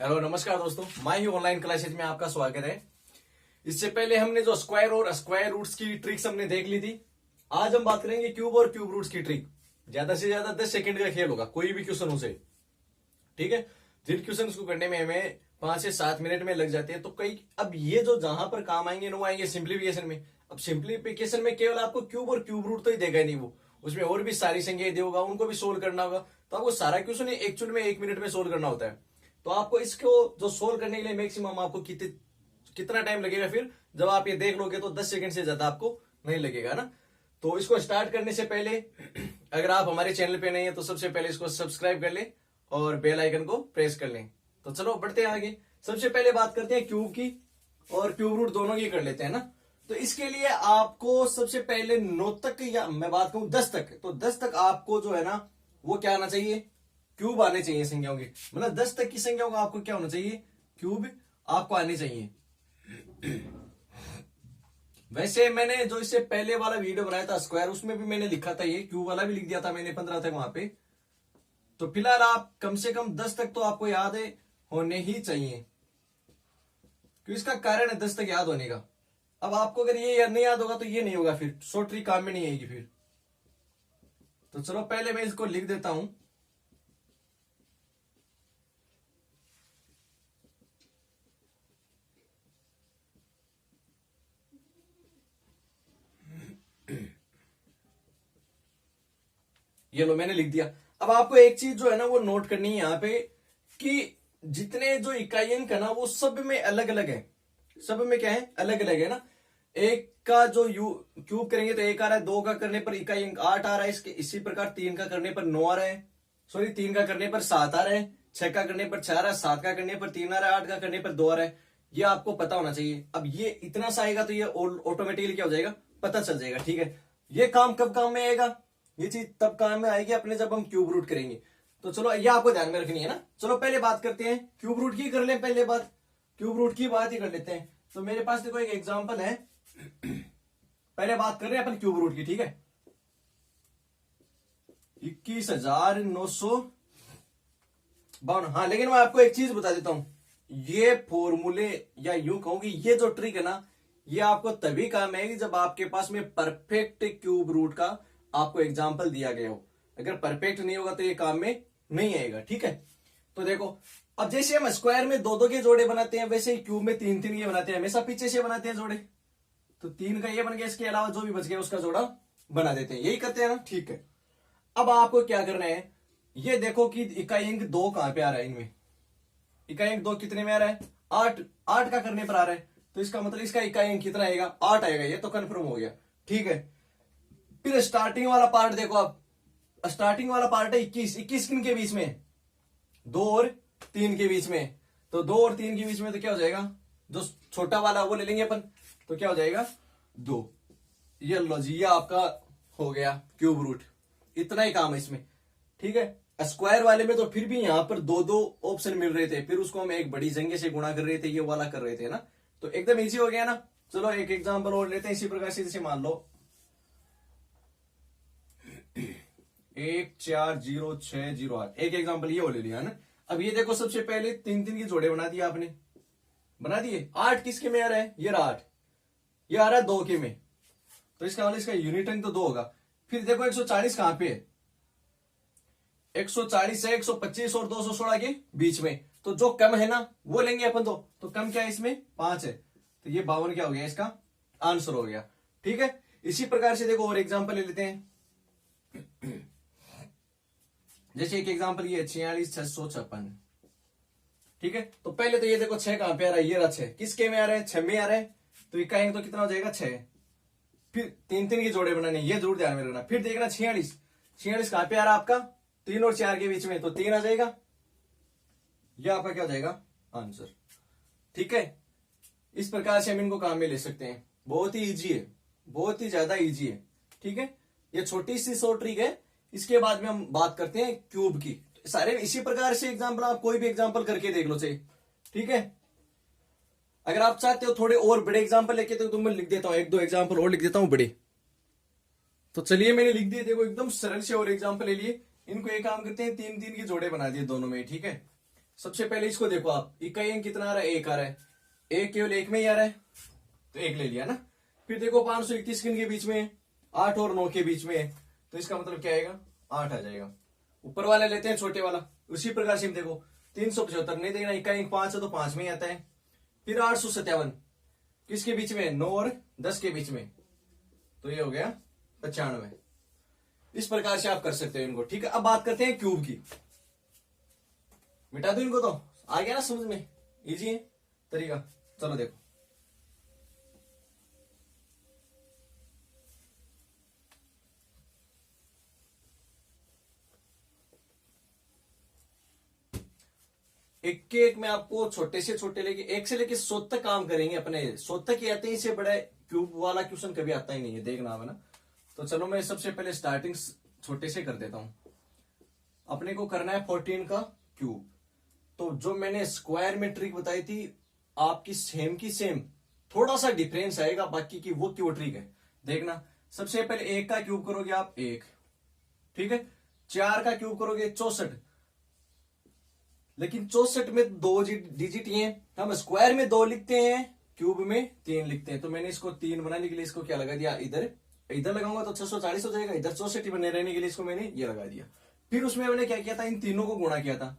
Hello नमस्कार दोस्तों, my he online classes में आपका स्वागत है। इससे पहले हमने जो स्क्वायर और स्क्वायर रूट्स की ट्रिक्स हमने देख ली थी। आज हम बात करेंगे क्यूब और क्यूब रूट्स की ट्रिक। ज्यादा से ज्यादा 10 सेकंड का खेल होगा, कोई भी क्वेश्चन हो से। ठीक है, जिन क्वेश्चन को करने में हमें 5 से 7 मिनट में लग जाते हैं, तो कई अब ये जो जहां पर काम आएंगे वो आएंगे सिंप्लीफिकेशन में। अब सिंप्लीफिकेशन में केवल आपको क्यूब और क्यूब रूट तो ही देगा नहीं, वो उसमें और भी सारी संख्याएं देगा, उनको भी सोल्व करना होगा। तो आपको सारा क्वेश्चन एक्चुअल में 1 मिनट में सोल्व करना होता है। तो आपको इसको जो सोल्व करने के लिए मैक्सिमम आपको कितना टाइम लगेगा, फिर जब आप ये देख लोगे तो 10 सेकंड से ज्यादा आपको नहीं लगेगा ना। तो इसको स्टार्ट करने से पहले अगर आप हमारे चैनल पे नहीं है तो सबसे पहले इसको सब्सक्राइब कर लें और बेल आइकन को प्रेस कर लें। तो चलो बढ़ते हैं आगे। सबसे पहले बात करते हैं क्यूब की, और क्यूब रूट दोनों की कर लेते हैं ना। तो इसके लिए आपको सबसे पहले 9 तक, या मैं बात करूं 10 तक, तो 10 तक आपको जो है ना वो क्या आना चाहिए, क्यूब आने चाहिए संख्याओं के। मतलब 10 तक की संख्याओं का आपको क्या होना चाहिए, क्यूब आपको आने चाहिए। वैसे मैंने जो इससे पहले वाला वीडियो बनाया था स्क्वायर, उसमें भी मैंने लिखा था ये क्यूब वाला भी लिख दिया था मैंने 15 तक वहां पे। तो फिलहाल आप कम से कम 10 तक तो आपको याद है होने ही चाहिए, क्योंकि इसका कारण है 10 तक याद होने का। अब आपको अगर ये नहीं याद होगा तो ये नहीं होगा, फिर शॉर्ट ट्रिक काम में नहीं आएगी फिर। तो चलो पहले मैं इसको लिख देता हूं। ये लो मैंने लिख दिया। अब आपको एक चीज जो है ना वो नोट करनी है यहाँ पे, कि जितने जो इकाई अंक है ना वो सब में अलग अलग है। सब में क्या है, अलग अलग है ना। एक का जो यू क्यूब करेंगे तो 1 आ रहा है, 2 का करने पर इकाई अंक 8 आ रहा है, इसके इसी प्रकार 3 का करने पर 9 आ रहा है, सॉरी 3 का करने पर 7 आ रहा है, 6 का करने पर 4 आ रहा है, 7 का करने पर 3 आ रहा है, 8 का करने पर 2 आ रहा है। ये आपको पता होना चाहिए। अब ये इतना सा आएगा तो ये ऑटोमेटिकली क्या हो जाएगा, पता चल जाएगा। ठीक है, ये काम कब काम में आएगा, ये चीज तब काम में आएगी अपने जब हम क्यूब रूट करेंगे। तो चलो ये आपको ध्यान में रखनी है ना। चलो पहले बात करते हैं क्यूब रूट की, कर ले पहले बात, क्यूब रूट की बात ही कर लेते हैं। तो मेरे पास देखो एक एग्जांपल है। पहले बात कर रहे हैं अपन क्यूब रूट की, ठीक है। 21,952। हाँ, लेकिन मैं आपको एक चीज बता देता हूं, ये फॉर्मूले या यूं कहूं कि ये जो ट्रिक है ना, ये आपको तभी काम आएगी जब आपके पास में परफेक्ट क्यूब रूट का आपको एग्जाम्पल दिया गया हो। अगर परफेक्ट नहीं होगा तो ये काम में नहीं आएगा। ठीक है, तो देखो अब जैसे हम स्क्वायर में 2-2 के जोड़े बनाते हैं, वैसे ही क्यूब में 3-3 के बनाते हैं, हमेशा पीछे से बनाते हैं जोड़े। तो 3 का ये बन गया, इसके अलावा जो भी बच गया उसका जोड़ा बना देते हैं, यही करते हैं ना। ठीक है, अब आपको क्या करना है, ये देखो कि इकाई अंक 2 कहां पे आ रहा है इनमें। इकाई अंक 2 कितने में आ रहा है, 8। 8 का करने पर आ रहा है, तो इसका मतलब इसका इकाई अंक कितना आएगा, 8 आएगा। ये तो कंफर्म हो गया। ठीक है, फिर स्टार्टिंग वाला पार्ट देखो आप। स्टार्टिंग वाला पार्ट है 21। 21 किन के बीच में, 2 और 3 के बीच में। तो 2 और 3 के बीच में तो क्या हो जाएगा, जो छोटा वाला वो ले लेंगे अपन, तो क्या हो जाएगा 2। ये लो जी, ये आपका हो गया क्यूब रूट। इतना ही काम है इसमें। ठीक है, स्क्वायर वाले में तो फिर भी यहां पर 2-2 ऑप्शन मिल रहे थे, फिर उसको हम एक बड़ी संख्या से गुणा कर रहे थे, ये वाला कर रहे थे ना। तो एकदम इजी हो गया ना। चलो एक एग्जांपल और लेते हैं इसी प्रकार से। जैसे मान लो 140608, एक एग्जांपल ये हो ले लिया ना। अब ये देखो, सबसे पहले 3-3 के जोड़े बना दिए आपने, बना दिए। 8 किसके में आ रहा है, ये रहा 8, ये आ रहा है 2 के में, तो इसका मतलब इसका यूनिट अंक तो 2 होगा। फिर देखो 140 कहां पे है, 140 है 125 और 216 के बीच में, तो जो कम है ना वो लेंगे अपन। तो कम क्या है इसमें, 5 है, तो ये 52 क्या हो गया, इसका आंसर हो गया। ठीक है, इसी प्रकार से देखो और एग्जांपल ले लेते हैं। जैसे एक एग्जांपल ये 46,656। ठीक है, तो पहले तो ये देखो 6 कहां पे आ रहा है, ये रहा 6, किसके में आ रहा है, 6 में आ रहा है, तो इकाई अंक तो कितना हो जाएगा 6। फिर 3-3 के जोड़े बनाने, ये जरूर ध्यान में रखना। फिर देखना 46 कहां पे आ रहा है आपका, 3 और 4 के बीच में, तो 3 आ जाएगा, यह आपका क्या हो जाएगा, आंसर। ठीक है, इस प्रकार से हम इनको काम में ले सकते हैं। बहुत ही इजी है, बहुत ही ज्यादा इजी है। ठीक है, ये छोटी सी शॉर्ट ट्रिक है। इसके बाद में हम बात करते हैं क्यूब की। सारे इसी प्रकार से एग्जांपल, आप कोई भी एग्जांपल करके देख लो चाहिए। ठीक है, अगर आप चाहते हो थोड़े और बड़े एग्जांपल लेके, तो मैं लिख देता हूं, 1-2 एग्जांपल और लिख देता हूं बड़े। तो चलिए मैंने लिख दिए, देखो एकदम सरल से और एग्जांपल ले लिए। इनको एक काम करते हैं, 3-3 के जोड़े बना दिए दोनों में। ठीक है, सबसे पहले इसको देखो आप, इकाई अंक कितना आ रहा है, एक आ रहा है, एक केवल एक में ही आ रहा है, तो एक ले लिया ना। फिर देखो 531 किन के बीच में है, 8 और 9 के बीच में है, तो इसका मतलब क्या आएगा, 8 आ जाएगा। ऊपर वाला लेते हैं छोटे वाला, उसी प्रकार से हम देखो 375 नहीं देखना, इकाई अंक 5 है तो 5 में ही आता है। फिर 857 किसके बीच में, 9 और 10 के बीच में, तो ये हो गया 95। इस प्रकार से आप कर सकते हो इनको, ठीक है। अब बात करते हैं क्यूब की, मिटा दो इनको, तो आ गया ना समझ में, इजी है तरीका। चलो देखो, एक के एक में आपको छोटे से छोटे लेके एक से लेके 100 तक काम करेंगे अपने, 100 तक ही आते हैं, इससे बड़ा क्यूब वाला क्वेश्चन कभी आता ही नहीं है, देखना है ना। तो चलो मैं सबसे पहले स्टार्टिंग छोटे से कर देता हूं। अपने को करना है 14 का क्यूब, तो जो मैंने स्क्वायर में ट्रिक बताई थी आपकी सेम की सेम, थोड़ा सा डिफरेंस आएगा, बाकी की वो क्यों ट्रिक है देखना। सबसे पहले एक का क्यूब करोगे आप, एक, ठीक है। 4 का क्यूब करोगे 64, लेकिन 64 में 2 डिजिट ही हैं, हम स्क्वायर में 2 लिखते हैं, क्यूब में 3 लिखते हैं, तो मैंने इसको 3 बनाने के लिए इसको क्या लगा दिया, इधर इधर लगाऊंगा तो 640 हो जाएगा, इधर 64 बने रहने के लिए इसको मैंने ये लगा दिया। फिर उसमें मैंने क्या किया था, इन तीनों को गुणा किया था,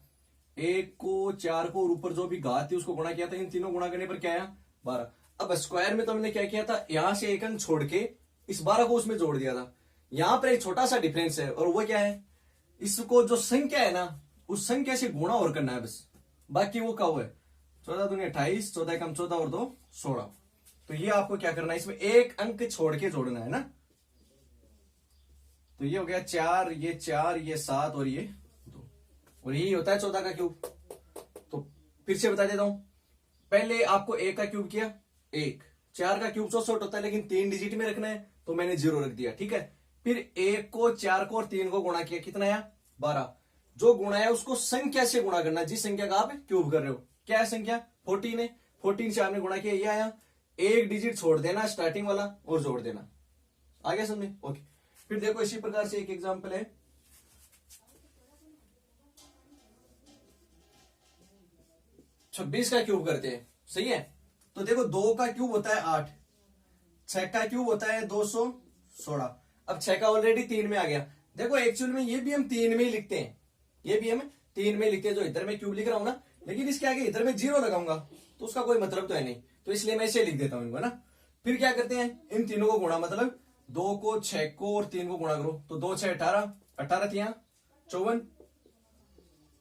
1 को 4 को और ऊपर जो भी घात थी उसको गुणा किया था, इन तीनों गुणा करने पर क्या आया, 12। अब स्क्वायर में तो मैंने क्या किया था, यहां से एक अंक छोड़ के इस 12 को उसमें जोड़ दिया था। यहां पर एक छोटा सा डिफरेंस है, और वो क्या है, इसको जो संख्या है ना उस संख्या से गुणा और करना है बस, बाकी वो क्या है, 14 दूनी 28, 14 कम 14 और 2 16। तो ये आपको क्या करना है, इसमें एक अंक छोड़ के जोड़ना है ना। तो ये हो गया 4, ये 7 और ये 2, और यही होता है 14 का क्यूब। तो फिर से बता देता हूं, पहले आपको एक का क्यूब किया, एक, 4 का क्यूब 64 होता है, लेकिन 3 डिजिट में रखना है तो मैंने 0 रख दिया, ठीक है। फिर 1 को 4 को और 3 को गुणा किया, कितना आया, 12। जो गुणा है उसको संख्या से गुणा करना, जिस संख्या का आप क्यूब कर रहे हो, क्या है संख्या, 14 है, 14 से आपने गुणा किया, ये आया, एक डिजिट छोड़ देना स्टार्टिंग वाला और जोड़ देना, आ गया समझे, ओके। फिर देखो इसी प्रकार से एक एग्जांपल है, 26 का क्यूब करते हैं, सही है। तो देखो 2 का क्यूब होता है 8, 6 का क्यूब होता है 216, अब 6 का ऑलरेडी 3 में आ गया। देखो एक्चुअल में ये भी हम 3 में ही लिखते हैं, ये भी हम 3 में लिखते हैं, जो इधर मैं क्यूब लिख रहा हूं ना, लेकिन इसके आगे इधर मैं 0 लगाऊंगा तो उसका कोई मतलब तो है नहीं, तो इसलिए मैं इसे लिख देता हूं इनको ना। फिर क्या करते हैं, इन तीनों को गुणा, मतलब 2 को 6 को और 3 को गुणा करो, तो 2 6 18, 18 थी 54।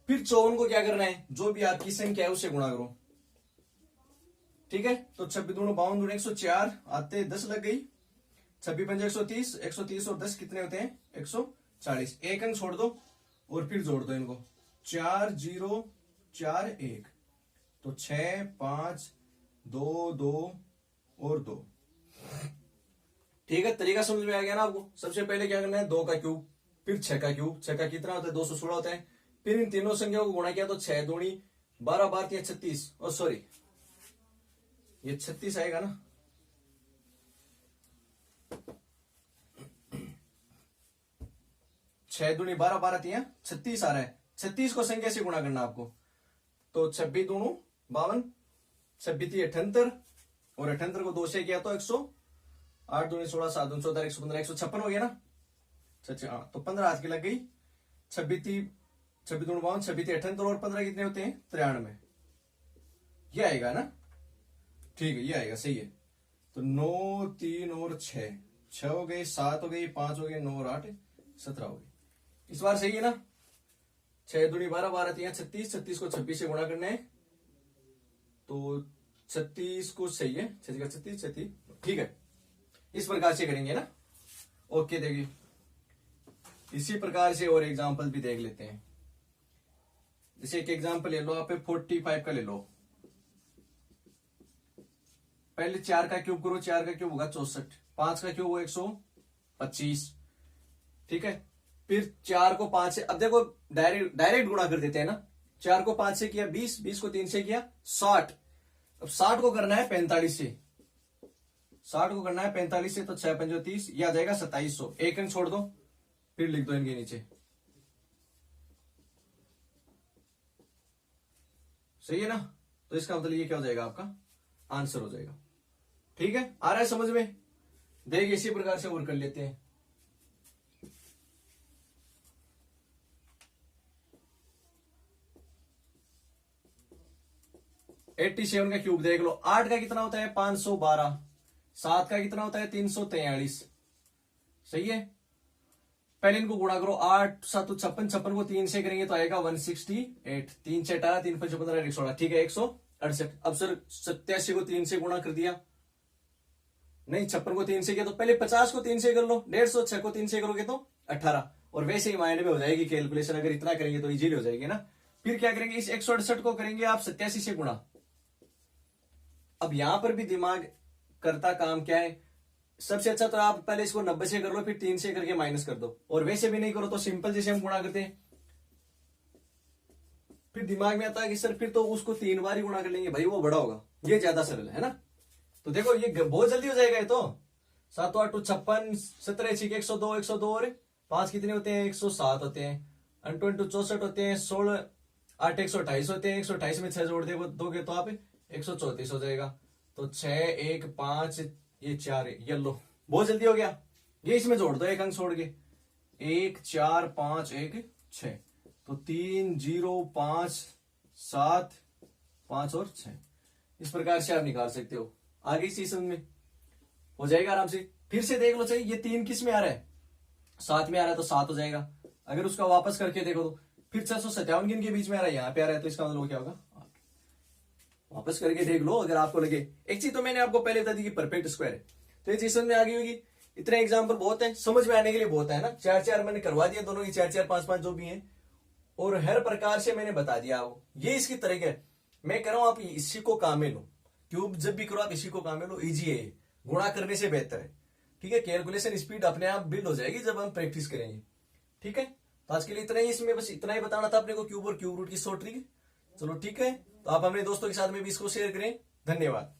फिर 54 को क्या करना है, जो भी आपकी संख्या है उससे गुणा करो, ठीक है। तो 26 दूनी 52 104 आते 10 लग गई, 26 पंजे 130, 130 और 10 कितने होते हैं, 140। एक अंक छोड़ दो और फिर जोड़ दो इनको, 4 0 4 1, तो 6 5 2 2 और 2, ठीक है। तरीका समझ में आ गया ना आपको। सबसे पहले क्या करना है, 2 का क्यूब, फिर 6 का क्यूब, 6 का कितना होता है, 216 होता है। फिर इन तीनों संख्याओं को गुणा किया तो 6 दूनी 12 12 या 36, और सॉरी ये 36 आएगा ना, 6 दूनी 12 12 36 आ रहा है, 36 को संख्या से गुणा करना आपको, तो 26 दूनू 52, 26 78, और 78 को 2 से किया तो 108 दूनी 16 7 दूनी 14 115 156 हो गया ना, अच्छा तो 15 हाथ की लग गई, 26 26 दूनी 52, 26 78 और 15 कितने होते हैं, 93, ये आएगा ना, ठीक है ये आएगा, सही है। तो 9 3 और 6 हो गए, 7 हो गई, 5 हो गए, 9 और 8 17 हो गई। इस बार सही है ना, 6 दूनी 12 12 36, 36 को 26 से गुणा करना है, तो 36 को सही है, 36 36, ठीक है। इस प्रकार से करेंगे ना, ओके। देखिए इसी प्रकार से और एग्जांपल भी देख लेते हैं, जैसे एक एग्जांपल ले लो आप 45 का ले लो। पहले 4 का क्यूब करो, 4 का क्यूब होगा 64, 5 का क्यूब होगा 125, ठीक है। फिर 4 को 5 से, अब देखो डायरेक्ट गुणा कर देते हैं ना, 4 को 5 से किया 20, 20 को 3 से किया 60, अब 60 को करना है 45 से, 60 को करना है 45 से, तो 6 5 30, यह आ जाएगा 2700। एक अंक छोड़ दो, फिर लिख दो इनके नीचे, सही है ना। तो इसका मतलब ये क्या हो जाएगा, आपका आंसर हो जाएगा। ठीक है, आ रहा है समझ में। देखिए इसी प्रकार से और कर लेते हैं। एट्टी सेवन का क्यूब देख लो। 8 का कितना होता है 512, 7 का कितना होता है 343। सही है, पहले इनको गुणा करो। 8 7 56, 56 को 3 से करेंगे तो आएगा 168। 3 से 18, 3 5 15, 116। ठीक है 168। अब सर 87 को 3 से गुणा कर दिया, नहीं 56 को 3 से किया तो पहले 50 को 3 से कर लो। 150, 6 को 3 से करोगे तो 18। और वैसे ही माइंड में हो जाएगी कैलकुलेशन, अगर इतना करेंगे तो इजीली हो जाएगी ना। फिर क्या करेंगे, इस 168 को करेंगे आप 87 से गुणा। अब यहां पर भी दिमाग करता काम क्या है, सबसे अच्छा तो आप पहले इसको 90 से कर लो, फिर 3 से करके माइनस कर दो। और वैसे भी नहीं करो तो सिंपल जैसे हम गुणा करते हैं, फिर दिमाग में आता है कि सर फिर तो उसको 3 बार ही गुणा कर लेंगे भाई, वो बड़ा होगा, ये ज्यादा सरल है ना। तो देखो ये बहुत जल्दी हो जाएगा। ये तो 7 8 56, 17 6 102, 102 और 5 कितने होते हैं 107 होते हैं, 2 64 होते हैं, 16 8 128 होते हैं। 128 में 6 जोड़ दोगे तो आप 134 हो जाएगा। तो 6 1 5 ये 4 ये लो, बहुत जल्दी हो गया। ये इसमें जोड़ दो एक अंक छोड़ के, 1 4 5 1 6, तो 3 0 5 7 5 और 6। इस प्रकार से आप निकाल सकते हो। आगे इसी समझ में हो जाएगा आराम से। फिर से देख लो, चाहिए ये 3 किस में आ रहा है, 7 में आ रहा है तो 7 हो जाएगा। अगर उसका वापस करके देखो तो फिर 657 किन के बीच में आ रहा है, यहाँ पे आ रहा है, तो इसका मतलब क्या होगा, वापस करके देख लो अगर आपको लगे। एक चीज तो मैंने आपको पहले बता दी कि परफेक्ट स्क्वायर है, तो ये चीज समझ में आ गई होगी। इतने एग्जाम्पल बहुत है, समझ में आने के लिए बहुत है ना। 4 4 मैंने करवा दिया, दोनों की 4 4 5 5 जो भी है, और हर प्रकार से मैंने बता दिया आपको। ये इसकी तरीका है। मैं कह रहा हूं आप इसी को काम में लो, क्यूब जब भी करो आप इसी को काम में लो, इजी है, गुणा करने से बेहतर है। ठीक है, कैलकुलेशन स्पीड अपने आप बिल्ड हो जाएगी जब हम प्रैक्टिस करेंगे। ठीक है, तो आज के लिए इतना ही, इसमें बस इतना ही बताना था अपने को, क्यूब और क्यूब रूट की शॉर्ट ट्रिक। चलो ठीक है, तो आप अपने दोस्तों के साथ में भी इसको शेयर करें। धन्यवाद।